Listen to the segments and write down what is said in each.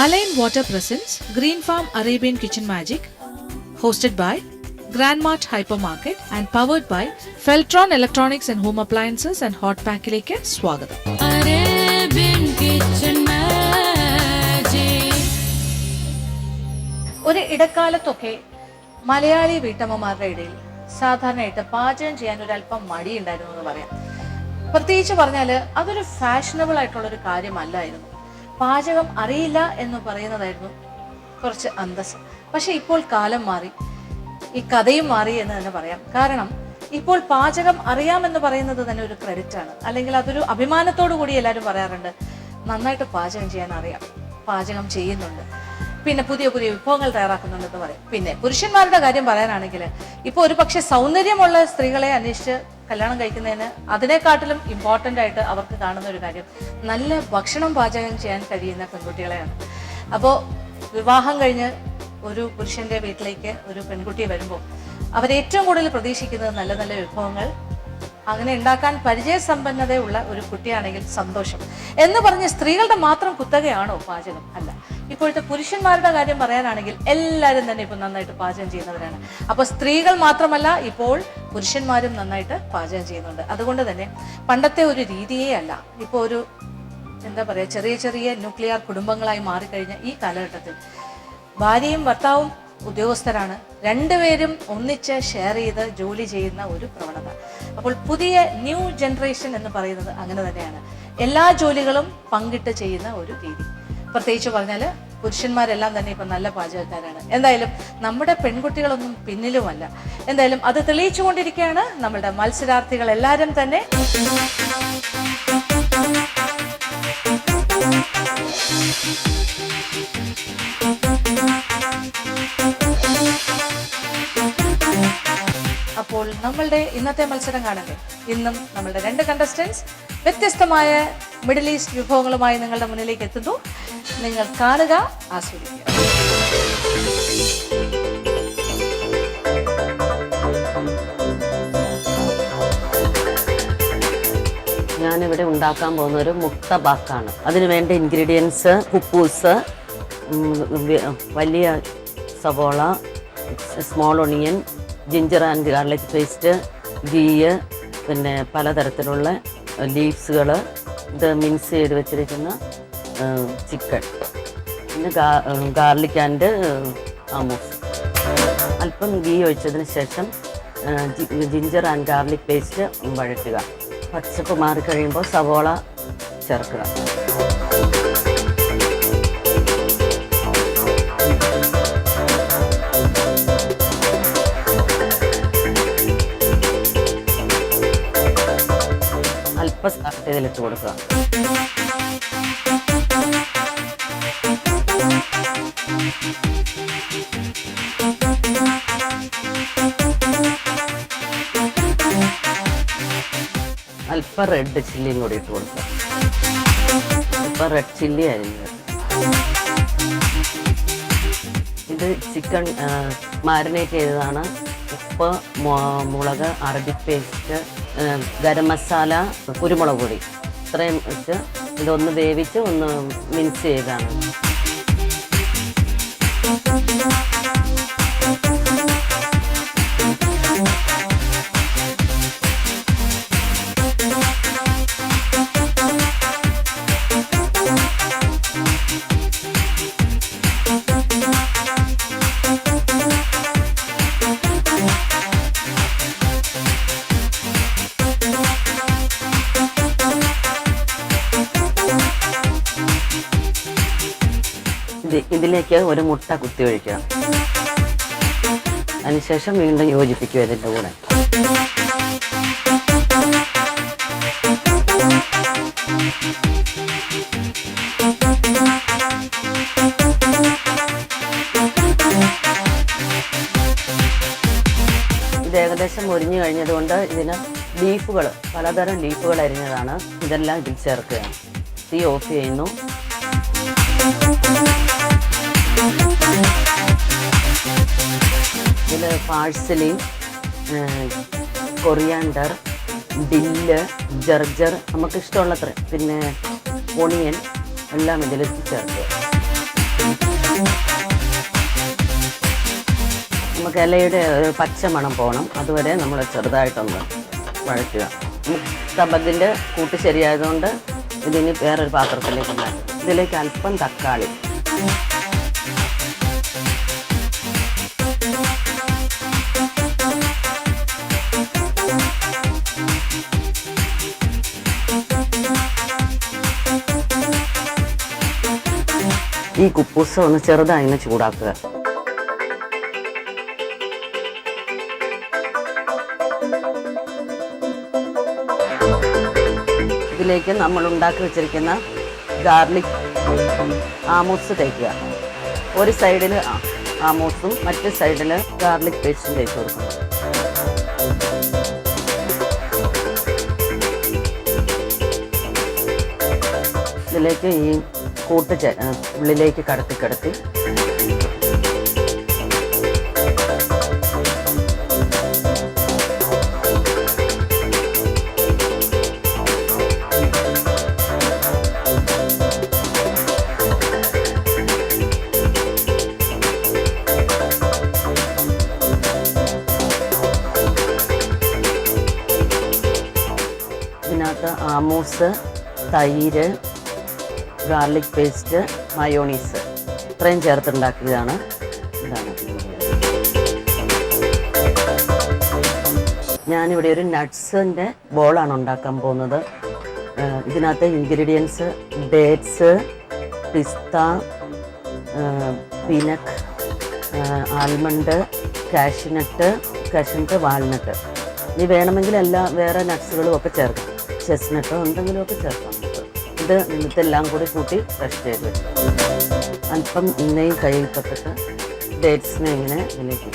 Align Water presents Green Farm Arabian Kitchen Magic, hosted by Grandmart Hypermarket and powered by Feltron Electronics and Home Appliances and Hot Pack-ലേക്ക് സ്വാഗതം. Arabian Kitchen Magic. ഒരു ഇടക്കാലത്തൊക്കെ മലയാളി വീട്ടമ്മമാരുടെ ഇടയിൽ സാധാരണയായിട്ട് പാചകം ചെയ്യാൻ ഒരല്പം മടിയുണ്ടായിരുന്നു എന്ന് പറയാം. പ്രത്യേകിച്ച് പറഞ്ഞാൽ അതൊരു ഫാഷനബിൾ ആയിട്ടുള്ളൊരു കാര്യമല്ലായിരുന്നു. പാചകം അറിയില്ല എന്ന് പറയുന്നതായിരുന്നു കുറച്ച് അന്തസ്. പക്ഷെ ഇപ്പോൾ കാലം മാറി, ഈ കഥയും മാറി എന്ന് തന്നെ പറയാം. കാരണം ഇപ്പോൾ പാചകം അറിയാമെന്ന് പറയുന്നത് തന്നെ ഒരു ക്രെഡിറ്റാണ്, അല്ലെങ്കിൽ അതൊരു അഭിമാനത്തോടു കൂടി എല്ലാവരും പറയാറുണ്ട്. നന്നായിട്ട് പാചകം ചെയ്യാൻ അറിയാം, പാചകം ചെയ്യുന്നുണ്ട്, പിന്നെ പുതിയ പുതിയ വിഭവങ്ങൾ തയ്യാറാക്കുന്നുണ്ടെന്ന് പറയും. പിന്നെ പുരുഷന്മാരുടെ കാര്യം പറയാനാണെങ്കിൽ ഇപ്പോൾ ഒരു പക്ഷേ സൗന്ദര്യമുള്ള സ്ത്രീകളെ അന്വേഷിച്ച് കല്യാണം കഴിക്കുന്നതിന് അതിനെക്കാട്ടിലും ഇമ്പോർട്ടൻ്റ് ആയിട്ട് അവർക്ക് കാണുന്ന ഒരു കാര്യം നല്ല ഭക്ഷണം പാചകം ചെയ്യാൻ കഴിയുന്ന പെൺകുട്ടികളെയാണ്. അപ്പോൾ വിവാഹം കഴിഞ്ഞ് ഒരു പുരുഷൻ്റെ വീട്ടിലേക്ക് ഒരു പെൺകുട്ടി വരുമ്പോൾ അവരേറ്റവും കൂടുതൽ പ്രതീക്ഷിക്കുന്നത് നല്ല നല്ല വിഭവങ്ങൾ, അങ്ങനെ ഉണ്ടാക്കാൻ പരിചയസമ്പന്നതയുള്ള ഒരു കുട്ടിയാണെങ്കിൽ സന്തോഷം എന്ന് പറഞ്ഞ് സ്ത്രീകളുടെ മാത്രം കുത്തകയാണോ പാചകം? അല്ല. ഇപ്പോഴത്തെ പുരുഷന്മാരുടെ കാര്യം പറയാനാണെങ്കിൽ എല്ലാവരും തന്നെ ഇപ്പോൾ നന്നായിട്ട് പാചകം ചെയ്യുന്നവരാണ്. അപ്പോൾ സ്ത്രീകൾ മാത്രമല്ല, ഇപ്പോൾ പുരുഷന്മാരും നന്നായിട്ട് പാചകം ചെയ്യുന്നുണ്ട്. അതുകൊണ്ട് തന്നെ പണ്ടത്തെ ഒരു രീതിയേ അല്ല, ഇപ്പോൾ ഒരു എന്താ പറയുക, ചെറിയ ചെറിയ ന്യൂക്ലിയർ കുടുംബങ്ങളായി മാറിക്കഴിഞ്ഞ ഈ കാലഘട്ടത്തിൽ ഭാര്യയും ഭർത്താവും ഉദ്യോഗസ്ഥരാണ്, രണ്ടുപേരും ഒന്നിച്ച് ഷെയർ ചെയ്ത് ജോലി ചെയ്യുന്ന ഒരു പ്രവണത. അപ്പോൾ പുതിയ ന്യൂ ജനറേഷൻ എന്ന് പറയുന്നത് അങ്ങനെ തന്നെയാണ്, എല്ലാ ജോലികളും പങ്കിട്ട് ചെയ്യുന്ന ഒരു രീതി. പ്രത്യേകിച്ച് പറഞ്ഞാൽ പുരുഷന്മാരെല്ലാം തന്നെ ഇപ്പം നല്ല പാചകക്കാരാണ്. എന്തായാലും നമ്മുടെ പെൺകുട്ടികളൊന്നും പിന്നിലുമല്ല. എന്തായാലും അത് തെളിയിച്ചു കൊണ്ടിരിക്കുകയാണ് നമ്മളുടെ മത്സരാർത്ഥികൾ എല്ലാവരും തന്നെ. അപ്പോൾ നമ്മളുടെ ഇന്നത്തെ മത്സരം കാണണ്ടേ? ഇന്നും നമ്മളുടെ രണ്ട് കണ്ടസ്റ്റൻസ് വ്യത്യസ്തമായ മിഡിൽ ഈസ്റ്റ് വിഭവങ്ങളുമായി നിങ്ങളുടെ മുന്നിലേക്ക് എത്തുന്നു. നിങ്ങൾ കാണുക, ആസ്വദിക്കുക. ഞാനിവിടെ ഉണ്ടാക്കാൻ പോകുന്ന ഒരു മുക്തബാക്കാണ്. അതിന് വേണ്ട ഇൻഗ്രീഡിയൻസ് കുപ്പൂസ്, വലിയ സവോള, small onion, ginger and garlic paste, ghee, പിന്നെ പലതരത്തിലുള്ള ലീവ്സുകൾ, ഇത് മിക്സ് ചെയ്ത് വെച്ചിരിക്കുന്ന ചിക്കൻ, പിന്നെ ഗാർലിക് ആൻഡ് ആമോസ്. അല്പം ഗീ ഒഴിച്ചതിന് ശേഷം ജിഞ്ചർ ആൻഡ് ഗാർലിക് പേസ്റ്റ് വഴറ്റുക. പച്ചപ്പ് മാറിക്കഴിയുമ്പോൾ സവോള ചേർക്കുക. അല്പം ഇതിലിട്ട് കൊടുക്കുക. അല്പം റെഡ് ചില്ലിയും കൂടി ഇട്ട് കൊടുക്കുക. അല്പം റെഡ് ചില്ലി അരിഞ്ഞത്. ഇത് ചിക്കൻ മാരിനേറ്റ് ചെയ്തതാണ്. ഉപ്പ്, മുളക്, അറബിക് പേസ്റ്റ്, ഗരം മസാല, കുരുമുളക് പൊടി, ഇത്രയും വെച്ച് ഇതൊന്ന് വേവിച്ച് ഒന്ന് മിക്സ് ചെയ്താണ്. ഇതിലേക്ക് ഒരു മുട്ട കുത്തി ഒഴിക്കുക. അതിനുശേഷം വീണ്ടും യോജിപ്പിക്കുക ഇതിൻ്റെ കൂടെ. ഇത് ഏകദേശം മുരിഞ്ഞു കഴിഞ്ഞതുകൊണ്ട് ഇതിന് ലീഫുകൾ, പലതരം ലീഫുകൾ അരിഞ്ഞതാണ്, ഇതെല്ലാം ഇതിൽ ചേർക്കുകയാണ്. തീ ഓഫ് ചെയ്യുന്നു. ഇതിൽ പാഴ്സലി, കൊറിയാണ്ടർ, ഡില്ല്, ജർജർ, നമുക്കിഷ്ടമുള്ളത്ര, പിന്നെ ഒണിയൻ എല്ലാം ഇതിൽ ചേർക്കുക. നമുക്ക് ഇലയുടെ ഒരു പച്ച മണം പോകണം, അതുവരെ നമ്മൾ ചെറുതായിട്ടൊന്ന് വഴറ്റുക. മുക്തബത്തിൻ്റെ കൂട്ട് ശരിയായതുകൊണ്ട് ഇതിന് വേറൊരു പാത്രത്തിലേക്ക് മാറ്റും. ഇതിലേക്ക് അല്പം തക്കാളി, ഈ കുപ്പൂസ് ഒന്ന് ചെറുതായി ചൂടാക്കുക. ഇതിലേക്ക് നമ്മൾ ഉണ്ടാക്കി വെച്ചിരിക്കുന്ന ഗാർലിക് ആമൂസ് തേക്കുക. ഒരു സൈഡിൽ ആമൂസും മറ്റു സൈഡിൽ ഗാർലിക് പേസ്റ്റും തേച്ച് കൊടുക്കണം. ഇതിലേക്ക് ഈ കൂട്ട് ഉള്ളിലേക്ക് കടത്തി ഇതിനകത്ത് ആമൂസ്, തൈര്, ഗാർലിക് പേസ്റ്റ്, മയോണീസ് ഇത്രയും ചേർത്തുണ്ടാക്കിയതാണ്. ഇതാണ് ഞാനിവിടെ ഒരു നട്ട്സിൻ്റെ ബോളാണ് ഉണ്ടാക്കാൻ പോകുന്നത്. ഇതിനകത്ത് ഇൻഗ്രീഡിയൻസ് ഡേറ്റ്സ്, പിസ്ത, പീനട്ട്, ആൽമണ്ട്, കാഷ്നട്ട്, വാൾനട്ട്. ഇനി വേണമെങ്കിൽ വേറെ നട്ട്സുകളും ഒക്കെ ചേർക്കാം. ചെസ്നട്ടോ എന്തെങ്കിലുമൊക്കെ ചേർക്കാം. ഇത് ഇതെല്ലാം കൂടി കൂട്ടി ക്രഷ് ചെയ്ത് വെച്ചു. അല്പം ഇന്നയും കയ്യിൽ തൊട്ടിട്ട് ഡേറ്റ്സിനെ ഇങ്ങനെ ഇതിലേക്ക്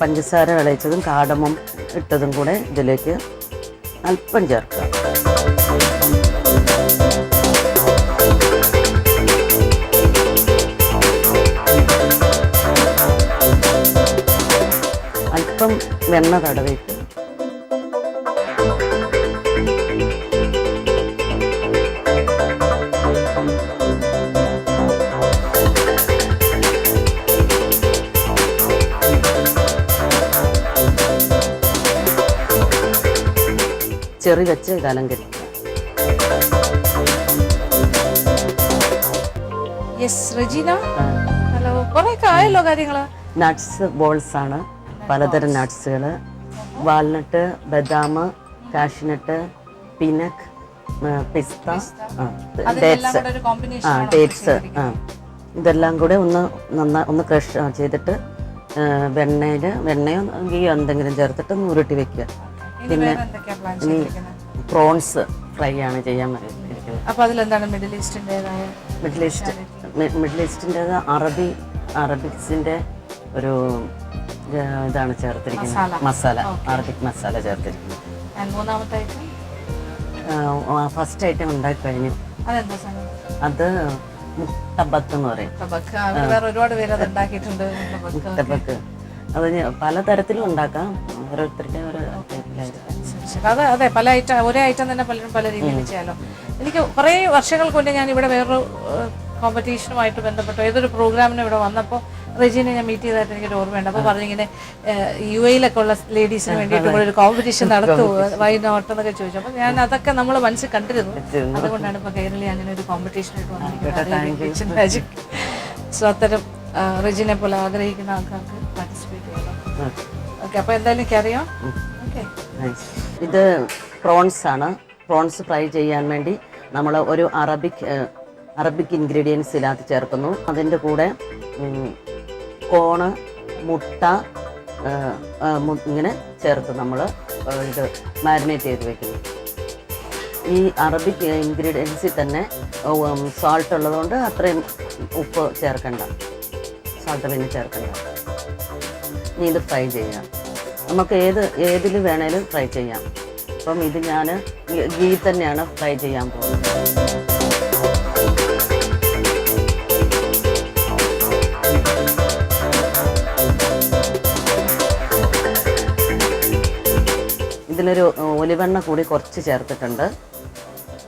പഞ്ചസാര വിളയിച്ചതും കാടമം ഇട്ടതും കൂടെ ഇതിലേക്ക് അല്പം ചേർക്കുക. അല്പം വെണ്ണ തടവിട്ട് ചെറി വെച്ച് ഇത് അലങ്കരിക്കുക. നട്ട്സ് ബോൾസ് ആണ്. പലതരം നട്ട്സുകൾ, വാൾനട്ട്, ബദാം, കാഷ്നട്ട്, പീനട്ട്, പിസ്ത, ഡേറ്റ്സ് ഇതെല്ലാം കൂടെ ഒന്ന് ക്രഷ് ചെയ്തിട്ട് വെണ്ണയോ ഗീയോ എന്തെങ്കിലും ചേർത്തിട്ട് ഉരുട്ടി വെക്കുക. പിന്നെ പ്രോൺസ് ഫ്രൈ ആണ് ചെയ്യാൻ ഇരിക്കുന്നത്. മിഡിൽ ഈസ്റ്റിൻ്റെത് അറബിക്സിൻ്റെ ഒരു ഇതാണ് ചേർത്തിരിക്കുന്നത്, മസാല, അറബിക് മസാല ചേർത്തിരിക്കുന്നത്. ഫസ്റ്റ് ഐറ്റം ഉണ്ടാക്കി കഴിഞ്ഞു. അത് മുത്തബക്ക് എന്ന് പറയും. മുത്തബക്ക് അത് പലതരത്തിലും ഉണ്ടാക്കാം, ഓരോരുത്തരുടെ ഓരോ അതെ പല ഐറ്റം, ഒരേ ഐറ്റം തന്നെ പലരും പല രീതിയിൽ ചെയ്യാലോ. എനിക്ക് കുറേ വർഷങ്ങൾക്ക് മുന്നേ ഞാൻ ഇവിടെ വേറൊരു കോമ്പറ്റീഷനുമായിട്ട് ബന്ധപ്പെട്ടോ ഏതൊരു പ്രോഗ്രാമിന് ഇവിടെ വന്നപ്പോൾ റെജീനെ ഞാൻ മീറ്റ് ചെയ്തതായിട്ട് എനിക്കൊരു ഓർമ്മയുണ്ട്. അപ്പോൾ പറഞ്ഞിങ്ങനെ UAE-ലൊക്കെ ഉള്ള ലേഡീസിന് വേണ്ടിയിട്ട് ഇവിടെ ഒരു കോമ്പറ്റീഷൻ നടത്തുമോ, വൈ നോട്ട് എന്നൊക്കെ ചോദിച്ചു. അപ്പോൾ ഞാൻ അതൊക്കെ നമ്മൾ മനസ്സിൽ കണ്ടിരുന്നു. അതുകൊണ്ടാണ് ഇപ്പോൾ കേരളീയ അങ്ങനെ ഒരു കോമ്പറ്റീഷനായിട്ട് വന്നിരിക്കുന്നത്. സോ അത്തരം റെജീനെ പോലെ ആഗ്രഹിക്കുന്ന ആൾക്കാർക്ക് പാർട്ടിസിപ്പേറ്റ് ചെയ്യണം. ഓക്കെ, അപ്പോൾ എന്തായാലും എനിക്കറിയാം. ഓക്കെ, ഇത് പ്രോൺസ് ആണ്. പ്രോൺസ് ഫ്രൈ ചെയ്യാൻ വേണ്ടി നമ്മൾ ഒരു അറബിക് ഇൻഗ്രീഡിയൻസ് ഇതിനകത്ത് ചേർക്കുന്നു. അതിൻ്റെ കൂടെ കോണ്, മുട്ട ഇങ്ങനെ ചേർത്ത് നമ്മൾ ഇത് മാരിനേറ്റ് ചെയ്ത് വെക്കുന്നു. ഈ അറബിക് ഇൻഗ്രീഡിയൻസിൽ തന്നെ സാൾട്ട് ഉള്ളതുകൊണ്ട് അത്രയും ഉപ്പ് ചേർക്കണ്ട, സാൾട്ട് പിന്നെ ചേർക്കണ്ട. ഇനി ഇത് ഫ്രൈ ചെയ്യാം. നമുക്ക് ഏതിൽ വേണേലും ഫ്രൈ ചെയ്യാം. അപ്പം ഇത് ഞാൻ ഗീ തന്നെയാണ് ഫ്രൈ ചെയ്യാൻ പോകുന്നത്. ഇതിലൊരു ഒലിവെണ്ണ കൂടി കുറച്ച് ചേർത്തിട്ടുണ്ട്.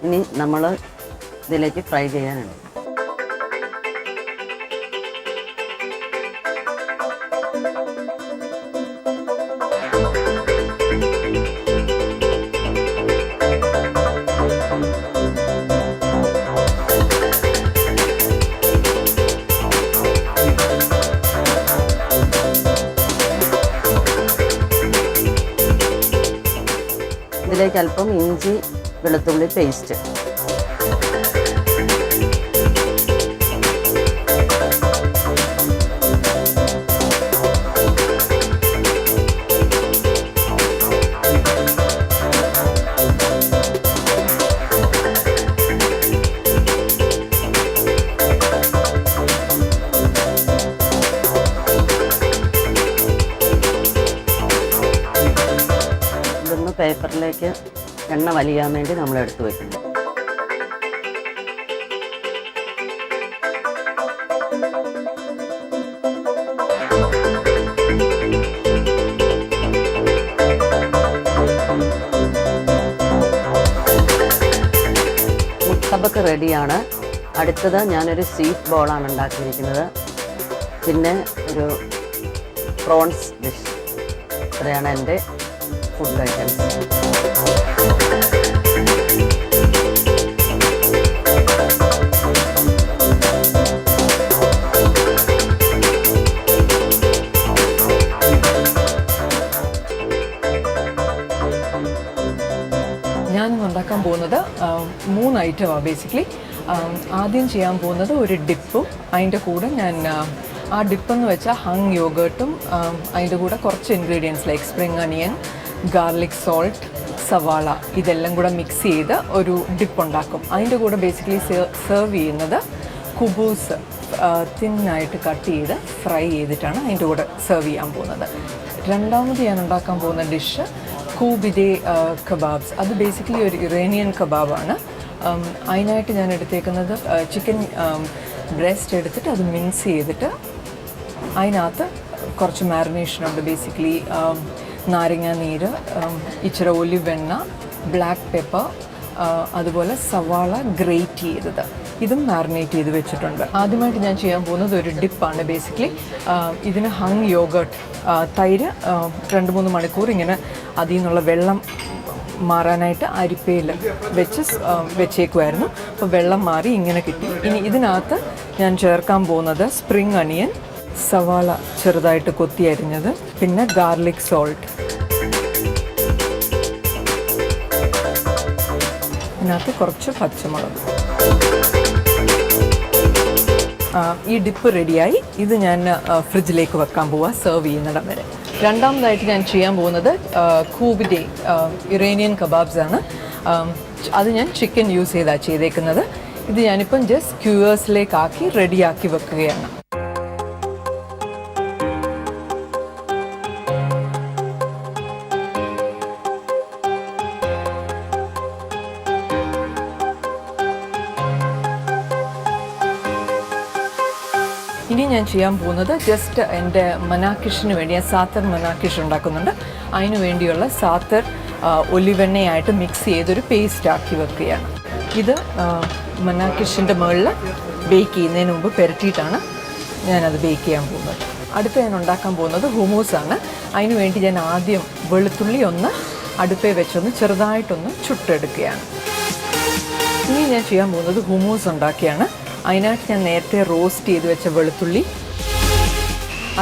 ഇനി നമ്മൾ ഇതിലേക്ക് ഫ്രൈ ചെയ്യാനുണ്ട്. ഇതിലേക്ക് അല്പം ഇഞ്ചി വെളുത്തുള്ളി പേസ്റ്റ്, ഇതൊന്ന് പേപ്പറിലേക്ക് എണ്ണ വലിയാൻ വേണ്ടി നമ്മൾ എടുത്തു വെക്കുന്നു. മുട്ടബക്ക് റെഡിയാണ്. അടുത്തത് ഞാനൊരു സ്വീറ്റ് ബോളാണ് ഉണ്ടാക്കിയിരിക്കുന്നത്. പിന്നെ ഒരു പ്രോൺസ് ഡിഷ്. ഇത്രയാണ് എൻ്റെ ഫുഡ് ഐറ്റംസ്. ഞാനിന്ന് ഉണ്ടാക്കാൻ പോകുന്നത് 3 ഐറ്റമാണ് ബേസിക്കലി. ആദ്യം ചെയ്യാൻ പോകുന്നത് ഒരു ഡിപ്പും, അതിൻ്റെ കൂടെ ഞാൻ ആ ഡിപ്പെന്ന് വെച്ചാൽ ഹങ് യോഗേർട്ടും അതിൻ്റെ കൂടെ കുറച്ച് ingredients like spring onion, garlic salt, സവാള ഇതെല്ലാം കൂടെ മിക്സ് ചെയ്ത് ഒരു ഡിപ്പ് ഉണ്ടാക്കും. അതിൻ്റെ കൂടെ ബേസിക്കലി സെർവ് ചെയ്യുന്നത് കുബൂസ് തിന്നായിട്ട് കട്ട് ചെയ്ത് ഫ്രൈ ചെയ്തിട്ടാണ് അതിൻ്റെ കൂടെ സെർവ് ചെയ്യാൻ പോകുന്നത്. രണ്ടാമത് ഞാൻ ഉണ്ടാക്കാൻ പോകുന്ന ഡിഷ് കൂബിദേ കബാബ്സ്. അത് ബേസിക്കലി ഒരു ഇറാനിയൻ കബാബാണ്. അതിനായിട്ട് ഞാൻ എടുത്തേക്കുന്നത് ചിക്കൻ ബ്രെസ്റ്റ് എടുത്തിട്ട് അത് മിക്സ് ചെയ്തിട്ട് അതിനകത്ത് കുറച്ച് മാരിനേഷനുണ്ട്. ബേസിക്കലി നാരങ്ങ നീര്, ഇച്ചിരി ഒലിവ് എണ്ണ, ബ്ലാക്ക് പെപ്പർ, അതുപോലെ സവാള ഗ്രേറ്റ് ചെയ്തത്, ഇതും മാരിനേറ്റ് ചെയ്ത് വെച്ചിട്ടുണ്ട്. ആദ്യമായിട്ട് ഞാൻ ചെയ്യാൻ പോകുന്നത് ഒരു ഡിപ്പാണ്. ബേസിക്കലി ഇതിന് ഹങ് യോഗേർട്ട് തൈര് 2-3 മണിക്കൂർ ഇങ്ങനെ അതിൽ നിന്നുള്ള വെള്ളം മാറാനായിട്ട് അരിപ്പയിൽ വെച്ചേക്കുമായിരുന്നു. അപ്പോൾ വെള്ളം മാറി ഇങ്ങനെ കിട്ടി. ഇനി ഇതിനകത്ത് ഞാൻ ചേർക്കാൻ പോകുന്നത് സ്പ്രിംഗ് അണിയൻ, സവാള ചെറുതായിട്ട് കൊത്തി അരിഞ്ഞത്, പിന്നെ ഗാർലിക് സോൾട്ട്. ഇതിനകത്ത് കുറച്ച് പച്ചമുളക്. ഈ ഡിപ്പ് റെഡിയായി. ഇത് ഞാൻ ഫ്രിഡ്ജിലേക്ക് വെക്കാൻ പോവാം സെർവ് ചെയ്യുന്നിടം വരെ. രണ്ടാമതായിട്ട് ഞാൻ ചെയ്യാൻ പോകുന്നത് കൂബിഡേ ഇറാനിയൻ കബാബ്സ് ആണ്. അത് ഞാൻ ചിക്കൻ യൂസ് ചെയ്താണ് ചെയ്തേക്കുന്നത്. ഇത് ഞാനിപ്പം ജസ്റ്റ് ക്യൂവേഴ്സിലേക്കാക്കി റെഡിയാക്കി വെക്കുകയാണ്. ഇനി ഞാൻ ചെയ്യാൻ പോകുന്നത് ജസ്റ്റ് എൻ്റെ മനാക്കിഷിന് വേണ്ടി, ഞാൻ സാത്തർ മനാക്കിഷ് ഉണ്ടാക്കുന്നുണ്ട്. അതിന് വേണ്ടിയുള്ള സാത്തർ ഒലിവെണ്ണയായിട്ട് മിക്സ് ചെയ്തൊരു പേസ്റ്റ് ആക്കി വെക്കുകയാണ്. ഇത് മനാക്കിഷിൻ്റെ മുകളിൽ ബേക്ക് ചെയ്യുന്നതിന് മുമ്പ് പുരട്ടിയിട്ടാണ് ഞാനത് ബേക്ക് ചെയ്യാൻ പോകുന്നത്. അടുത്ത ഞാൻ ഉണ്ടാക്കാൻ പോകുന്നത് ഹുമൂസാണ്. അതിന് വേണ്ടി ഞാൻ ആദ്യം വെളുത്തുള്ളി ഒന്ന് അടുപ്പേ വെച്ചൊന്ന് ചെറുതായിട്ടൊന്ന് ചുട്ടെടുക്കുകയാണ്. ഇനി ഞാൻ ചെയ്യാൻ പോകുന്നത് ഹുമൂസ് ഉണ്ടാക്കിയാണ്. അതിനായിട്ട് ഞാൻ നേരത്തെ റോസ്റ്റ് ചെയ്ത് വെച്ച വെളുത്തുള്ളി,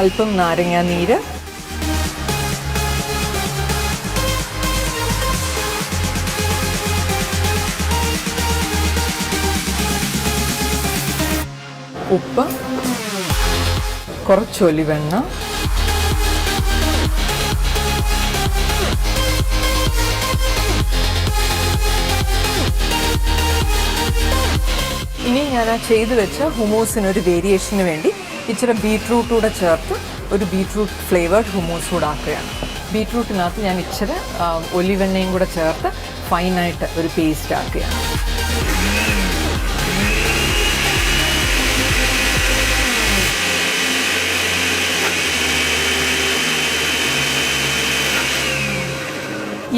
അല്പം നാരങ്ങാ നീര്, ഉപ്പ്, കുറച്ച് ഒലിവെണ്ണ, ഇനി ഞാൻ ആ ചെയ്ത് വെച്ച ഹുമൂസിനൊരു വേരിയേഷന് വേണ്ടി ഇച്ചിരി ബീറ്റ്റൂട്ട് കൂടെ ചേർത്ത് ഒരു ബീറ്റ്റൂട്ട് ഫ്ലേവേർഡ് ഹുമൂസ് കൂടെ ആക്കുകയാണ്. ബീറ്റ്റൂട്ടിനകത്ത് ഞാൻ ഇച്ചിരി ഒലിവെണ്ണയും കൂടെ ചേർത്ത് ഫൈനായിട്ട് ഒരു പേസ്റ്റ് ആക്കുകയാണ്.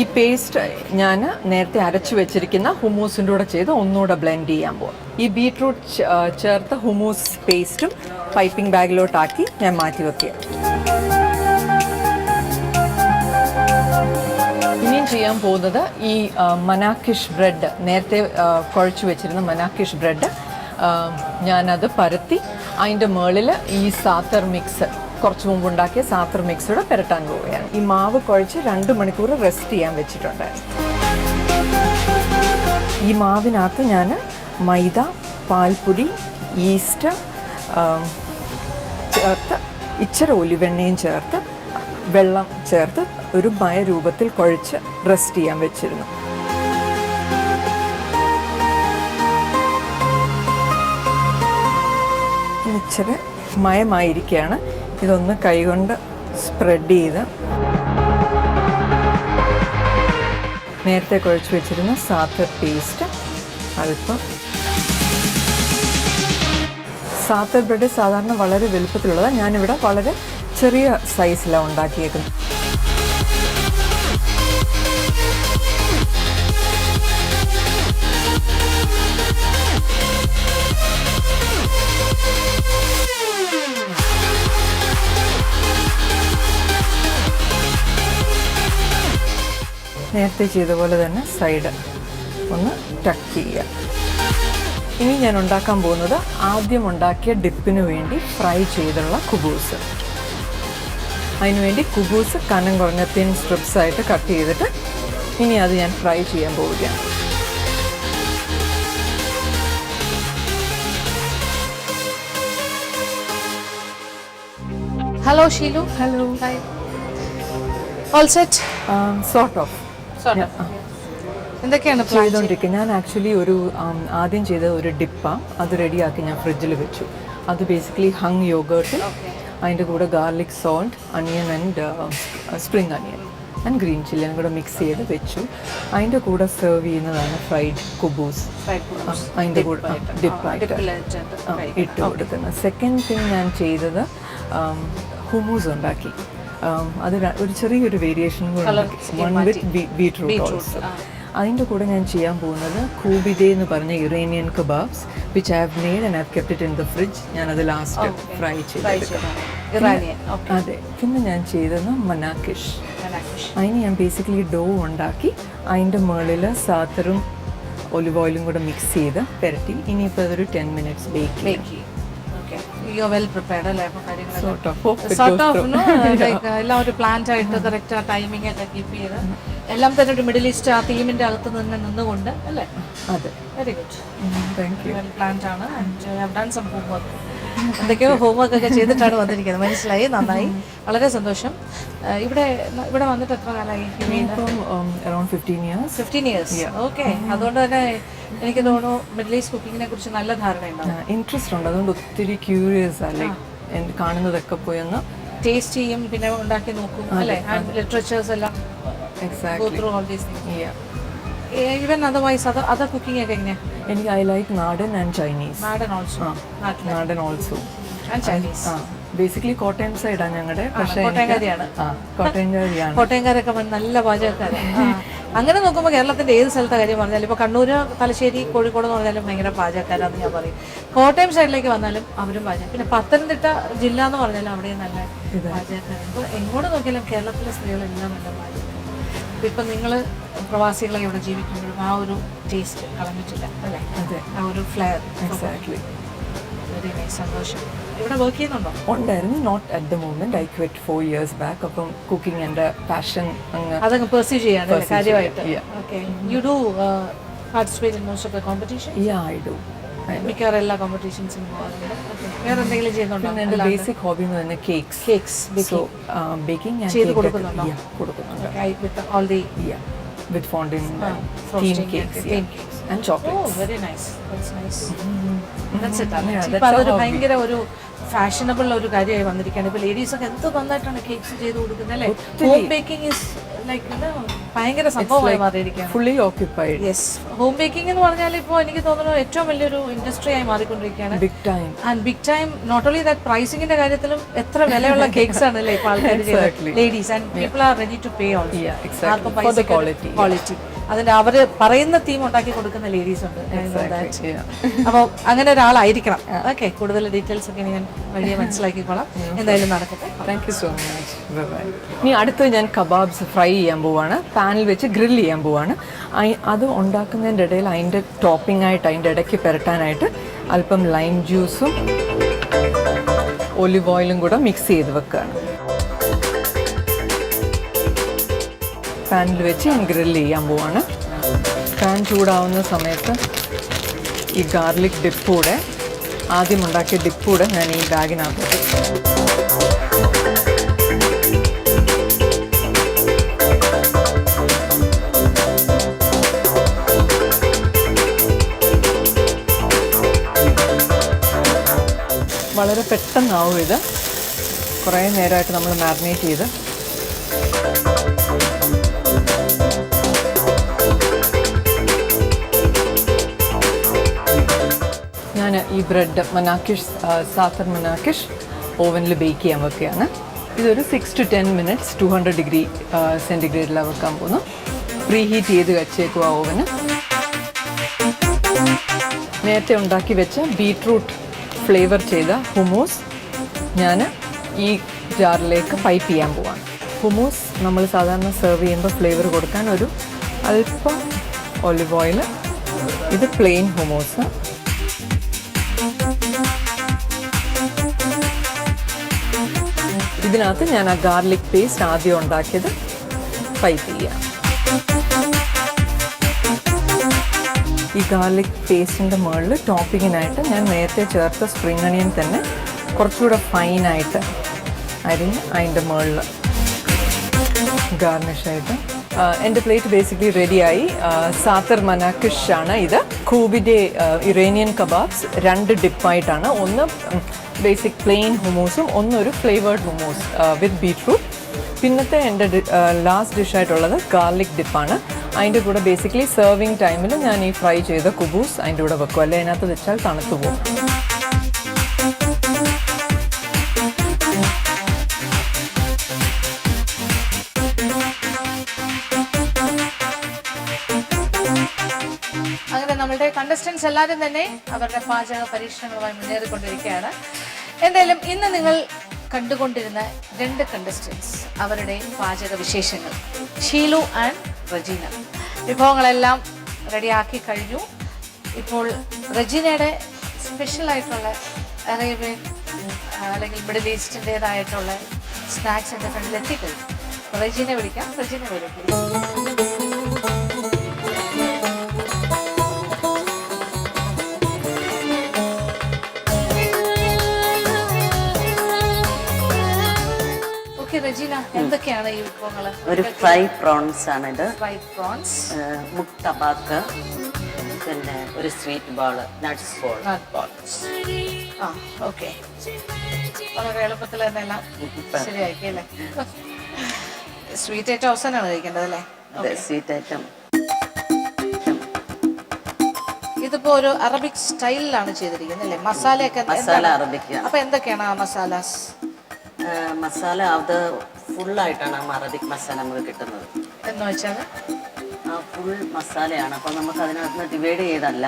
ഈ ഈ പേസ്റ്റ് ഞാൻ നേരത്തെ അരച്ചു വെച്ചിരിക്കുന്ന ഹുമൂസിൻ്റെ കൂടെ ചെയ്ത് ഒന്നുകൂടെ ബ്ലെൻഡ് ചെയ്യാൻ പോകും. ഈ ബീട്രൂട്ട് ചേർത്ത ഹുമൂസ് പേസ്റ്റും പൈപ്പിംഗ് ബാഗിലോട്ടാക്കി ഞാൻ മാറ്റി വെക്കുക. ഇനിയും ചെയ്യാൻ പോകുന്നത് ഈ മനാക്കിഷ് ബ്രെഡ്, നേരത്തെ കുഴച്ച് വെച്ചിരുന്ന മനാക്കിഷ് ബ്രെഡ് ഞാനത് പരത്തി അതിൻ്റെ മുകളിൽ ഈ സാത്തർ മിക്സ്, കുറച്ച് മുമ്പ് ഉണ്ടാക്കിയ സാത്തർ മിക്സൂടെ പുരട്ടാൻ പോവുകയാണ്. ഈ മാവ് കുഴച്ച് 2 മണിക്കൂർ റെസ്റ്റ് ചെയ്യാൻ വെച്ചിട്ടുണ്ട്. ഈ മാവിനകത്ത് ഞാൻ മൈദ, പാൽപ്പൊടി, ഈസ്റ്റ് ചേർത്ത് ഇച്ചിരി ഒലിവെണ്ണയും ചേർത്ത് വെള്ളം ചേർത്ത് ഒരു മയ രൂപത്തിൽ കുഴച്ച് റെസ്റ്റ് ചെയ്യാൻ വെച്ചിരുന്നു. ഇച്ചിരി മയമായിരിക്കുകയാണ്. ഇതൊന്ന് കൈകൊണ്ട് സ്പ്രെഡ് ചെയ്ത് നേരത്തെ കുഴച്ച് വെച്ചിരുന്ന സാത്തർ പേസ്റ്റ് അല്പം. സാത്തർ ബ്രെഡ് സാധാരണ വളരെ വലുപ്പത്തിലുള്ളതാണ്, ഞാനിവിടെ വളരെ ചെറിയ സൈസിലാണ് ഉണ്ടാക്കിയേക്കുന്നത്. നേരത്തെ ചെയ്ത പോലെ തന്നെ സൈഡ് ഒന്ന് ടക്ക് ചെയ്യുക. ഇനി ഞാൻ ഉണ്ടാക്കാൻ പോകുന്നത് ആദ്യം ഉണ്ടാക്കിയ ഡിപ്പിന് വേണ്ടി ഫ്രൈ ചെയ്തുള്ള കുബൂസ്. അതിനുവേണ്ടി കുബൂസ് കനം കുറഞ്ഞ തിൻ സ്ട്രിപ്സ് ആയിട്ട് കട്ട് ചെയ്തിട്ട് ഇനി അത് ഞാൻ ഫ്രൈ ചെയ്യാൻ പോവുകയാണ്. Hello Sheelu. Hello. Hi. All set? Sort of. എന്തൊക്കെയാണ് ചെയ്തുകൊണ്ടിരിക്കുന്നത്? ഞാൻ ആക്ച്വലി ഒരു ആദ്യം ചെയ്ത ഒരു ഡിപ്പാണ്, അത് റെഡിയാക്കി ഞാൻ ഫ്രിഡ്ജിൽ വെച്ചു. അത് ബേസിക്കലി ഹങ് യോഗേർട്ട്, അതിൻ്റെ കൂടെ ഗാർലിക്, സോൾട്ട്, അനിയൻ ആൻഡ് സ്പ്രിംഗ് അനിയൻ ആൻഡ് ഗ്രീൻ ചില്ലി കൂടെ മിക്സ് ചെയ്ത് വെച്ചു. അതിൻ്റെ കൂടെ സെർവ് ചെയ്യുന്നതാണ് ഫ്രൈഡ് കുബൂസ്. അതിൻ്റെ കൂടെ ഡിപ്പായിട്ട് ഇട്ട് കൊടുക്കുന്നത്. സെക്കൻഡ് തിങ് ഞാൻ ചെയ്തത് ഹുമൂസ് ഉണ്ടാക്കി. അത് ഒരു ചെറിയൊരു വേരിയേഷൻ കൂടെ, വൺ വിത്ത് ബീട്രൂട്ട് ഓൾസോ. അതിൻ്റെ കൂടെ ഞാൻ ചെയ്യാൻ പോകുന്നത് കൂബിദേ എന്ന് പറഞ്ഞ Iranian kebabs, which I have made and I have kept it in the fridge. ഞാനത് ലാസ്റ്റ് ഫ്രൈ ചെയ്തെടുക്കാം. അതെ. പിന്നെ ഞാൻ ചെയ്തത് മനാക്കിഷ്. അതിന് ഞാൻ ബേസിക്കലി ഡോ ഉണ്ടാക്കി അതിൻ്റെ മുകളിൽ സാത്തറും ഒലിവ് ഓയിലും കൂടെ മിക്സ് ചെയ്ത് പുരട്ടി ഇനിയിപ്പോൾ അതൊരു 10 minutes ബേക്ക് ചെയ്യും. You are well prepared അല്ലേ? Sort of. എല്ലാം ഒരു പ്ലാന്റ് ആയിട്ട് കറക്റ്റ് ആ ടൈമിംഗ് ഒക്കെ കീപ്പ് ചെയ്ത് എല്ലാം തന്നെ ഒരു മിഡിൽ ഈസ്റ്റ് ആ തീമിന്റെ അകത്ത് തന്നെ നിന്നുകൊണ്ട് അല്ലേ? അതെ. Very good. Thank you. Well planned ആണ്. I have done some homework. എന്തൊക്കെയോ ഹോംവർക്ക് ഒക്കെ ചെയ്തിട്ടാണ് വന്നിരിക്കുന്നത്. മനസ്സിലായി, നന്നായി, വളരെ സന്തോഷം. ഇവിടെ വന്നിട്ട് എത്ര കാലമായി? Around 15 years. 15 years. ഓക്കെ. അതുകൊണ്ട് തന്നെ എനിക്ക് തോന്നുന്നു മിഡിൽ ഈസ്റ്റ് കുക്കിങ്ങിനെ കുറിച്ച് നല്ല ധാരണയുണ്ടാവും. ഇൻട്രസ്റ്റ് ഉണ്ട്, അതുകൊണ്ട് ഒത്തിരി ക്യൂരിയസ് ആണ്. ലൈക്ക് കാണുന്നതൊക്കെ പോയി ഒന്ന് ടേസ്റ്റ് ചെയ്യും, പിന്നെ ഉണ്ടാക്കി നോക്കും അല്ലേ? ആൻഡ് ലിറ്ററേച്ചേഴ്സ് എല്ലാം go through all these things. Even otherwise other cooking ഒക്കെ എങ്ങനെയാ? എനിക്ക് ഐ ലൈക്ക് നാടൻ ആൻഡ് ചൈനീസ്. നാടൻ ഓൾസോ. നാടൻ also and Chinese. Basically Kottayam സൈഡാണ് ഞങ്ങളുടെ. പക്ഷേ കോട്ടയംകാരിയാണ്. കോട്ടയംകാരിയാണ്. കോട്ടയംകാരൊക്കെ നല്ല പാചകക്കാരാണ്. അങ്ങനെ നോക്കുമ്പോൾ കേരളത്തിന്റെ ഏത് സ്ഥലത്തെ കാര്യം പറഞ്ഞാലും ഇപ്പോൾ കണ്ണൂര്, തലശ്ശേരി, കോഴിക്കോട് എന്ന് പറഞ്ഞാലും ഭയങ്കര പാചകക്കാരാന്ന് ഞാൻ പറയും. കോട്ടയം സൈഡിലേക്ക് വന്നാലും അവരും പാചകം. പിന്നെ പത്തനംതിട്ട ജില്ല എന്ന് പറഞ്ഞാലും അവിടെയും നല്ല പാചകക്കാരാണ്. ഇപ്പോൾ എങ്ങോട്ട് നോക്കിയാലും കേരളത്തിലെ സ്ത്രീകളെല്ലാം നല്ല പാചകം. ഇപ്പം നിങ്ങൾ പ്രവാസികളെ ഇവിടെ ജീവിക്കുമ്പോഴും ആ ഒരു ടേസ്റ്റ് കളഞ്ഞിട്ടില്ല അല്ലേ? അതെ. ആ ഒരു ഫ്ലെയർ. എക്സാക്ട്ലി. Very nice. സന്തോഷം. ഇവിടെ വർക്ക് ചെയ്യുന്നുണ്ടോ? ഉണ്ടായിരുന്നു. Not at the moment. I quit 4 years back. അപ്പം കുക്കിംഗ് എൻ്റെ പാഷൻ അതങ്ങ് പെർസ്യൂ ചെയ്യാണ് കാര്യമായിട്ട്. Okay. You do participate in most of the competition? I do. മിക്കവാറും എല്ലാ കോമ്പറ്റീഷൻസിനും പോകാറുണ്ട്. വേറെ എന്തെങ്കിലും ചെയ്യുന്നുണ്ടോ? എൻ്റെ ബേസിക് ഹോബി എന്ന് പറയുന്നത് കേക്ക്സ്. ബേക്കിംഗ് ചെയ്ത് കൊടുക്കുന്നുണ്ടോ? കൊടുക്കുന്നുണ്ട്. With all the with fondant theme cakes and chocolates. Oh, very nice. That's nice. That's it. ഇപ്പം അതൊരു ഭയങ്കര ഒരു ഫാഷനബിൾ ഒരു കാര്യമായി വന്നിരിക്കുകയാണ്. ഇപ്പോൾ ലേഡീസൊക്കെ എന്ത് നന്നായിട്ടാണ് കേക്ക്സ് ചെയ്ത് കൊടുക്കുന്നത് അല്ലേ? ഹോം ബേക്കിംഗ് ഈസ് ലൈക്ക് ഭയങ്കര സംഭവമായി മാറിയിരിക്കുകയാണ്. Fully occupied. Yes, home baking എന്ന് പറഞ്ഞാൽ ഇപ്പോൾ എനിക്ക് തോന്നുന്നു ഏറ്റവും വലിയൊരു ഇൻഡസ്ട്രി ആയി മാറിക്കൊണ്ടിരിക്കുകയാണ്. Big time. And big time. Not only that, പ്രൈസിംഗിന്റെ കാര്യത്തിലും എത്ര വിലയുള്ള കേക്ക്സ് ആണ് അല്ലേ ഇപ്പോൾ ആൾക്കാർ ചെയ്യുന്നത്. Ladies and people are ready to pay also. ആർക്കും പൈസ ക്വാളിറ്റി അതിന്റെ അവര് പറയുന്ന തീം ഉണ്ടാക്കി കൊടുക്കുന്ന ലേഡീസ് ഉണ്ട്. അപ്പോൾ അങ്ങനെ ഒരാളായിരിക്കണം. ഓക്കെ, കൂടുതൽ ഡീറ്റെയിൽസ് ഒക്കെ ഞാൻ വഴിയെ മനസ്സിലാക്കിക്കോളാം. എന്തായാലും നടക്കട്ടെ. Thank you so much. ഇനി അടുത്ത് ഞാൻ കബാബ്സ് ഫ്രൈ ചെയ്യാൻ പോവാണ്. പാനിൽ വെച്ച് ഗ്രിൽ ചെയ്യാൻ പോവാണ്. അത് ഉണ്ടാക്കുന്നതിൻ്റെ ഇടയിൽ അതിൻ്റെ ടോപ്പിംഗ് ആയിട്ട് അതിൻ്റെ ഇടയ്ക്ക് പുരട്ടാനായിട്ട് അല്പം ലൈം ജ്യൂസും ഒലിവ് ഓയിലും കൂടെ മിക്സ് ചെയ്ത് വെക്കുകയാണ്. പാനിൽ വെച്ച് ഞാൻ ഗ്രിൽ ചെയ്യാൻ പോവാണ്. പാൻ ചൂടാവുന്ന സമയത്ത് ഈ ഗാർലിക് ഡിപ്പൂടെ, ആദ്യം ഉണ്ടാക്കിയ ഡിപ്പൂടെ ഞാൻ ഈ ബാഗിനകത്തോട്ട് വളരെ പെട്ടെന്നാവും ഇത്. കുറേ നേരമായിട്ട് നമ്മൾ മാരിനേറ്റ് ചെയ്ത്. ഞാൻ ഈ ബ്രെഡ് മനാക്കിഷ്, സാത്തർ മനാക്കിഷ് ഓവനിൽ ബേക്ക് ചെയ്യാൻ വെക്കുകയാണ്. ഇതൊരു 6 to 10 minutes 200 ഡിഗ്രി സെൻറ്റിഗ്രേഡിലാണ് വെക്കാൻ പോകുന്നു. പ്രീ ഹീറ്റ് ചെയ്ത് വെച്ചേക്കുക ഓവന്. നേരത്തെ ഉണ്ടാക്കി വെച്ച ബീട്രൂട്ട് ഫ്ലേവർ ചെയ്ത ഹുമൂസ് ഞാൻ ഈ ജാറിലേക്ക് പൈപ്പ് ചെയ്യാൻ പോവാണ്. ഹുമൂസ് നമ്മൾ സാധാരണ സെർവ് ചെയ്യുമ്പോൾ ഫ്ലേവർ കൊടുക്കാൻ ഒരു അല്പം ഒലിവ് ഓയിൽ. ഇത് പ്ലെയിൻ ഹുമൂസ്. ഇതിനകത്ത് ഞാൻ ആ ഗാർലിക് പേസ്റ്റ് ആദ്യം ഉണ്ടാക്കിയത് പൈപ്പ് ചെയ്യാം. ഈ ഗാർലിക് പേസ്റ്റിൻ്റെ മുകളിൽ ടോപ്പിങ്ങിനായിട്ട് ഞാൻ നേരത്തെ ചേർത്ത സ്പ്രിംഗ് അണിയൻ തന്നെ കുറച്ചുകൂടെ ഫൈനായിട്ട് അരിഞ്ഞ് അതിൻ്റെ മുകളിൽ ഗാർണിഷായിട്ട്. എൻ്റെ പ്ലേറ്റ് ബേസിക്കലി റെഡിയായി. സാത്തർ മനാക്കിഷ് ആണ് ഇത്. ഖൂബിൻ്റെ ഇറാനിയൻ കബാബ്സ് 2 ഡിപ്പായിട്ടാണ്. ഒന്ന് ബേസിക് പ്ലെയിൻ ഹുമൂസും ഒന്നൊരു ഫ്ലേവേർഡ് ഹുമൂസ് വിത്ത് ബീട്രൂട്ട്. പിന്നത്തെ എൻ്റെ ലാസ്റ്റ് ഡിഷായിട്ടുള്ളത് ഗാർലിക് ഡിപ്പാണ്. അതിൻ്റെ കൂടെ ബേസിക്കലി സെർവിങ് ടൈമിൽ ഞാൻ ഈ ഫ്രൈ ചെയ്ത കുബൂസ് അതിൻ്റെ കൂടെ വെക്കും. അല്ലെ അതിനകത്ത് വെച്ചാൽ തണുത്തു പോകും. അങ്ങനെ നമ്മളുടെ കണ്ടസ്റ്റൻസ് എല്ലാവരും തന്നെ അവരുടെ പാചക പരീക്ഷണങ്ങളുമായി മുന്നേറിക്കൊണ്ടിരിക്കുകയാണ്. എന്തായാലും ഇന്ന് നിങ്ങൾ കണ്ടുകൊണ്ടിരുന്ന 2 കണ്ടസ്റ്റൻസ് അവരുടെ പാചക വിശേഷങ്ങൾ, ഷീലു ആൻഡ് റജീന. വിഭവങ്ങളെല്ലാം റെഡിയാക്കി കഴിഞ്ഞു. ഇപ്പോൾ റജീനയുടെ സ്പെഷ്യലായിട്ടുള്ള അറേബ്യൻ അല്ലെങ്കിൽ മിഡിൽ ഈസ്റ്റിൻ്റെതായിട്ടുള്ള സ്നാക്സ് എൻ്റെ ഫ്രണ്ടിൽ എത്തിക്കഴിഞ്ഞു. റജീനെ വിളിക്കാം. റജീന വരും. റജീന, എന്തൊക്കെയാണ് ഈ വിഭവങ്ങൾ? ഒരു ഫ്രൈ പ്രോൺസ് ആണ് ഇത്. ഫ്രൈ പ്രോൺസ്, മുട്ടബാക്ക്, പിന്നെ ഒരു സ്വീറ്റ് ബോള്, നട്ട്സ് ബോൾ. ആ, ഓക്കെ. വളരെ എളുപ്പത്തിൽ തന്നെ എല്ലാം ശരിയാക്കി അല്ലേ? സ്വീറ്റ് ഐറ്റം അവസാനമാണ് കഴിക്കേണ്ടത് അല്ലേ? അതെ, സ്വീറ്റ് ഐറ്റം. ഇതിപ്പോ ഒരു അറബിക് സ്റ്റൈലിലാണ് ചെയ്തിരിക്കുന്നത് അല്ലേ? മസാലയൊക്കെ മസാല അറബിക്. അപ്പൊ എന്തൊക്കെയാണ് ആ മസാലാസ്? മസാല അത് ഫുള്ളായിട്ടാണ് അറബിക് മസാല നമുക്ക് കിട്ടുന്നത്. എന്ന് വെച്ചാൽ ഫുൾ മസാലയാണ്. അപ്പോൾ നമുക്ക് അതിനകത്ത് ഡിവൈഡ് ചെയ്തല്ല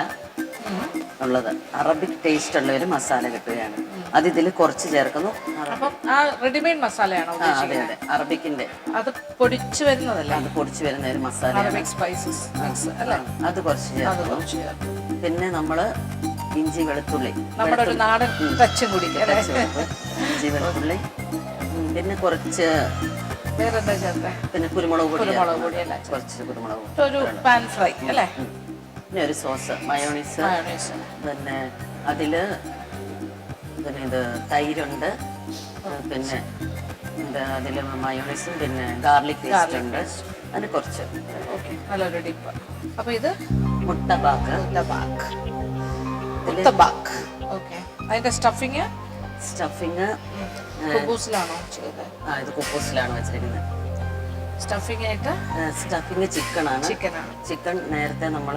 ഉള്ളത്. അറബിക് ടേസ്റ്റ് ഉള്ള ഒരു മസാല കിട്ടുകയാണ്. അത് ഇതിൽ കുറച്ച് ചേർക്കുന്നു. അപ്പം ആ റെഡിമെയ്ഡ് മസാലയാണോ? അതെ അതെ, അറബിക്കിന്റെ. അത് പൊടിച്ചു വരുന്നതല്ല, അത് പൊടിച്ചു വരുന്ന ഒരു മസാല. അറബിക് സ്പൈസസ് അല്ലേ? അത് കുറച്ച് ചേർക്കുന്നു. പിന്നെ നമ്മള് ഇഞ്ചി വെളുത്തുള്ളി, നമ്മുടെ ഒരു നാടൻ ടച്ചും കൂടി. ഇഞ്ചി വെളുത്തുള്ളി, പിന്നെ കുറച്ച് വേറെന്താ ചേർത്തേ? പിന്നെ കുരുമുളക് പൊടി, കുറച്ച് കുരുമുളക്, ഒരു പാൻ ഫ്രൈ അല്ലേ? പിന്നെ ഒരു സോസ്, മയോണീസ്. പിന്നെ അതില് പിന്നെ ഇത് തൈരുണ്ട്, പിന്നെ അതില് മയോണീസും പിന്നെ ഗാർലിക് പേസ്റ്റ് ഉണ്ട്. അതിന് കുറച്ച് നല്ലൊരു ഡിപ്പ്. അപ്പൊ ഇത് മുട്ടബാക്ക്. അതിന്റെ സ്റ്റഫിങ് കുബൂസിലാണോ ചെയ്തത്? ഇത് കുബൂസിലാണ് വെച്ചിരിക്കുന്നത്. സ്റ്റഫിംഗ് ആയിട്ട് സ്റ്റഫിങ് ചിക്കനാണ്. ചിക്കനാണ്. ചിക്കൻ നേരത്തെ നമ്മൾ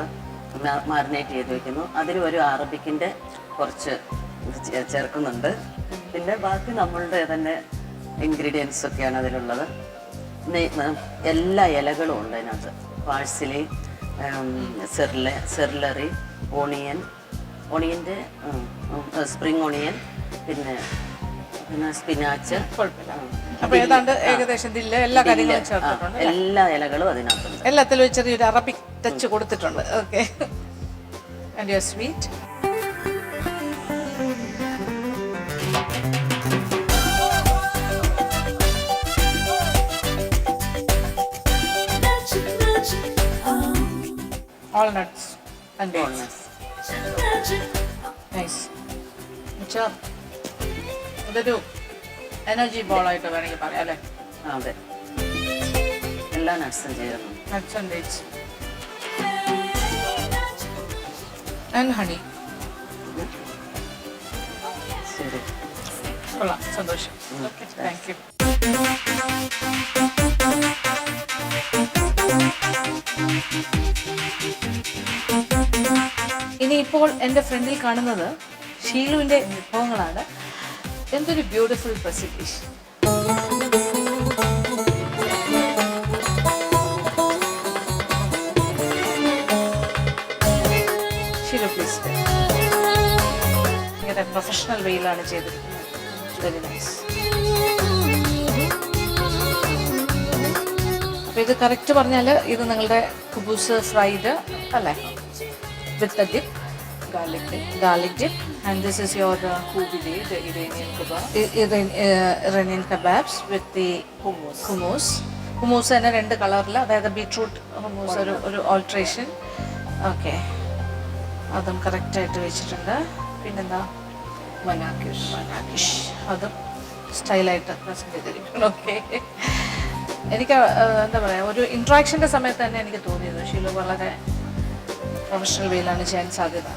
മാറിനേറ്റ് ചെയ്ത് വെക്കുന്നു. അതിൽ ഒരു അറബിക്കിൻ്റെ കുറച്ച് ചേർക്കുന്നുണ്ട്. പിന്നെ ബാക്കി നമ്മളുടെ തന്നെ ഇൻഗ്രീഡിയൻസ് ഒക്കെയാണ് അതിലുള്ളത്. എല്ലാ ഇലകളും ഉണ്ട് അതിനകത്ത്. പാഴ്സലി, സെർലറി, ഓണിയൻ്റെ സ്പ്രിംഗ് ഓണിയൻ, പിന്നെ സ്പിനാച്ച്. അപ്പൊ ഏതാണ്ട് ഏകദേശം എല്ലാ കാര്യങ്ങളും ചേർത്തിട്ടുണ്ട്. എല്ലാ ഇലകളും അതിനകത്തുണ്ട്. എല്ലാത്തിലും ചെറിയൊരു അറബിക് ടച്ച് കൊടുത്തിട്ടുണ്ട്. Okay. And your sweet. All nuts and dates. Nice. ഇതൊരു എനർജി ബോൾ ആയിട്ട് വേണമെങ്കിൽ പറയാം അല്ലേ? അതെ, എല്ലാ നട്ട്സും ചേർന്നു. Nuts and dates. And honey. ശരി, കൊള്ളാം, സന്തോഷം. Okay, thank you. ഇനിയിപ്പോൾ എൻ്റെ ഫ്രണ്ടിൽ കാണുന്നത് ഷീലുവിൻ്റെ വിഭവങ്ങളാണ്. എന്തൊരു ബ്യൂട്ടിഫുൾ പ്രസന്റേഷൻ. ഷീലു പ്ലീസ്. ഇങ്ങനെ പ്രൊഫഷണൽ വേയിലാണ് ചെയ്തിരിക്കുന്നത്. Very nice. അപ്പോൾ ഇത് കറക്റ്റ് പറഞ്ഞാൽ ഇത് നിങ്ങളുടെ കുബൂസ് ഫ്രൈഡ് അല്ലേ? With the dip, garlic dip, and this is your kubide, the Iranian kebab, Iranian kebabs with the hummus തന്നെ 2 കളറിൽ, അതായത് ബീട്രൂട്ട് ഹുമ്മൂസ് ഒരു ഓൾട്രേഷൻ. ഓക്കെ, അതും കറക്റ്റായിട്ട് വെച്ചിട്ടുണ്ട്. പിന്നെന്താ മനാക്കിഷ്, അതും സ്റ്റൈലായിട്ട് പ്രസൻറ്റ് ചെയ്തിരിക്കുന്നു. ഓക്കെ, എനിക്ക് എന്താ പറയുക, ഒരു ഇൻട്രാക്ഷൻ്റെ സമയത്ത് തന്നെ എനിക്ക് തോന്നിയത് ഷീലു വളരെ പ്രൊഫഷണൽ വേയിലാണ് ചെയ്യാൻ സാധ്യത.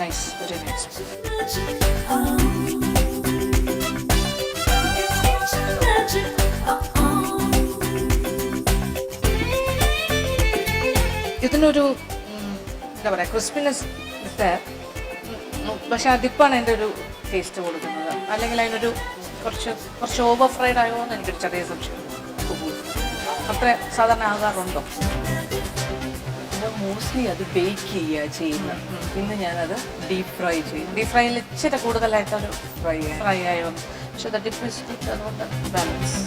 Nice, very nice. ഇതിനൊരു എന്താ പറയുക, ക്രിസ്പിനെസ് ഇട്ട്, പക്ഷെ ആ ഡിപ്പാണ് എൻ്റെ ഒരു ടേസ്റ്റ് കൊടുക്കുന്നത്. അല്ലെങ്കിൽ അതിനൊരു കുറച്ച് ഓവർ ഫ്രൈഡ് ആയോ എന്ന് എനിക്കൊരു ചെറിയ സംശയം. അത്ര സാധാരണ ആകാറുണ്ടോ? മോസ്റ്റ്ലി അത് ബേക്ക് ചെയ്യുന്നത്. ഇന്ന് ഞാനത് ഡീപ് ഫ്രൈ ചെയ്യും. ഡീപ് ഫ്രൈയിൽ ഇച്ചിരി കൂടുതലായിട്ടൊരു ഫ്രൈ ആയോ, പക്ഷെ അത് ഡിഫറൻസ് അതുകൊണ്ട് ബാലൻസ്.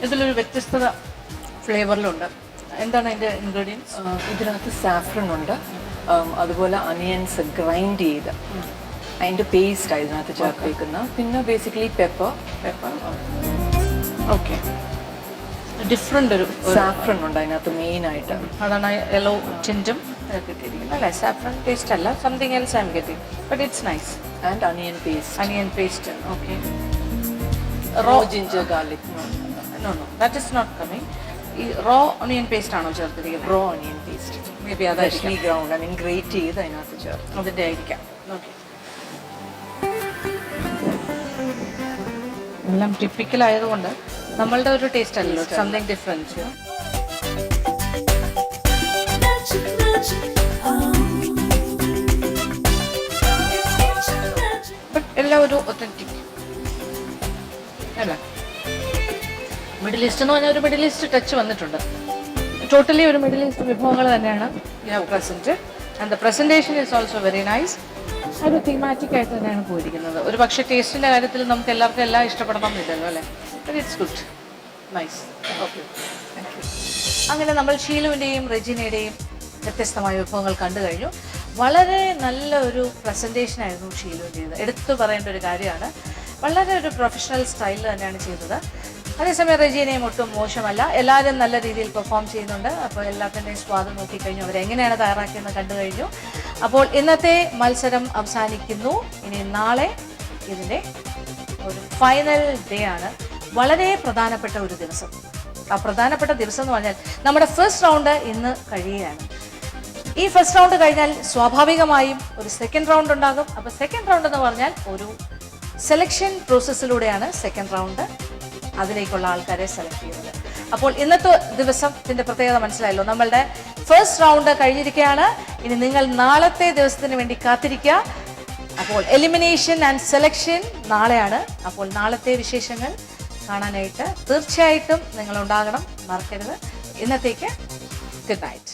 ഇതിലൊരു വ്യത്യസ്തത ഫ്ലേവറിലുണ്ട്. എന്താണ് അതിൻ്റെ ഇൻഗ്രീഡിയൻസ്? ഇതിനകത്ത് സാഫ്രൺ ഉണ്ട്, അതുപോലെ അനിയൻസ് ഗ്രൈൻഡ് ചെയ്ത് അതിൻ്റെ പേസ്റ്റ് ഇതിനകത്ത് ചേർത്തേക്കുന്ന, പിന്നെ ബേസിക്കലി പെപ്പർ. ഓക്കെ, ഡിഫറെൻ്റ് ഒരു സാഫ്രൺ ഉണ്ട് അതിനകത്ത് മെയിനായിട്ട്. അതാണ് യെല്ലോ ടിൻറ്റും കിട്ടിയിരിക്കുന്നത് അല്ലേ? സാഫ്രൺ ടേസ്റ്റ് അല്ല, something else I am getting, but it's nice. And onion paste. Okay, raw ginger garlic. No, that is not coming. ഈ റോ ഒണിയൻ പേസ്റ്റ് ആണോ ചേർത്തിരിക്കുന്നത്? Raw onion paste, maybe അതായിരിക്കും. Ground I mean grate ചെയ്ത് അതിനകത്ത് ചേർത്ത്, അതിൻ്റെ ആയിരിക്കാം. Okay, എല്ലാം ടിപ്പിക്കൽ ആയതുകൊണ്ട് നമ്മളുടെ ഒരു ടേസ്റ്റ് അല്ലല്ലോ, സംതിങ് ഡിഫറൻസ്. ബട്ട് എല്ലാം ഒരു ഒത്തൻറ്റിക് അല്ല. മിഡിൽ ഈസ്റ്റ് എന്ന് പറഞ്ഞാൽ ഒരു മിഡിൽ ഈസ്റ്റ് ടച്ച് വന്നിട്ടുണ്ട്. ടോട്ടലി ഒരു മിഡിൽ ഈസ്റ്റ് വിഭവങ്ങൾ തന്നെയാണ് present. And the presentation is also very nice. ഒരു തീമാറ്റിക് ആയിട്ട് തന്നെയാണ് പോയിരിക്കുന്നത്. ഒരു പക്ഷേ ടേസ്റ്റിൻ്റെ കാര്യത്തിൽ നമുക്ക് എല്ലാവർക്കും എല്ലാം ഇഷ്ടപ്പെടണം എന്നില്ലല്ലോ അല്ലേ? But it's good, nice. Okay, thank you. അങ്ങനെ നമ്മൾ ഷീലുവിൻ്റെയും റെജിനയുടെയും വ്യത്യസ്തമായ വിഭവങ്ങൾ കണ്ടു കഴിഞ്ഞു. വളരെ നല്ല ഒരു പ്രസൻറ്റേഷനായിരുന്നു ഷീലുവിൻ്റേത്. എടുത്തു പറയേണ്ട ഒരു കാര്യമാണ്. വളരെ ഒരു പ്രൊഫഷണൽ സ്റ്റൈലിൽ തന്നെയാണ് ചെയ്തത്. അതേസമയം റെജീനയും ഒട്ടും മോശമല്ല. എല്ലാവരും നല്ല രീതിയിൽ പെർഫോം ചെയ്യുന്നുണ്ട്. അപ്പോൾ എല്ലാത്തിൻ്റെയും സ്വാദം നോക്കിക്കഴിഞ്ഞു, അവരെങ്ങനെയാണ് തയ്യാറാക്കിയെന്ന് കണ്ടു കഴിഞ്ഞു. അപ്പോൾ ഇന്നത്തെ മത്സരം അവസാനിക്കുന്നു. ഇനി നാളെ ഇതിൻ്റെ ഒരു ഫൈനൽ ഡേ ആണ്. വളരെ പ്രധാനപ്പെട്ട ഒരു ദിവസം. ആ പ്രധാനപ്പെട്ട ദിവസം എന്ന് പറഞ്ഞാൽ നമ്മുടെ ഫസ്റ്റ് റൗണ്ട് ഇന്ന് കഴിയുകയാണ്. ഈ ഫസ്റ്റ് റൗണ്ട് കഴിഞ്ഞാൽ സ്വാഭാവികമായും ഒരു സെക്കൻഡ് റൗണ്ട് ഉണ്ടാകും. അപ്പോൾ സെക്കൻഡ് റൗണ്ട് എന്ന് പറഞ്ഞാൽ ഒരു സെലക്ഷൻ പ്രോസസ്സിലൂടെയാണ് സെക്കൻഡ് റൗണ്ട് അതിലേക്കുള്ള ആൾക്കാരെ സെലക്ട് ചെയ്യുന്നത്. അപ്പോൾ ഇന്നത്തെ ദിവസത്തിന്റെ പ്രത്യേകത മനസ്സിലായല്ലോ. നമ്മളുടെ ഫസ്റ്റ് റൗണ്ട് കഴിഞ്ഞിരിക്കുകയാണ്. ഇനി നിങ്ങൾ നാളത്തെ ദിവസത്തിന് വേണ്ടി കാത്തിരിക്കുക. അപ്പോൾ എലിമിനേഷൻ ആൻഡ് സെലക്ഷൻ നാളെയാണ്. അപ്പോൾ നാളത്തെ വിശേഷങ്ങൾ കാണാനായിട്ട് തീർച്ചയായിട്ടും നിങ്ങൾ ഉണ്ടാകണം, മറക്കരുത്. ഇന്നത്തേക്ക് ഗുഡ് നൈറ്റ്.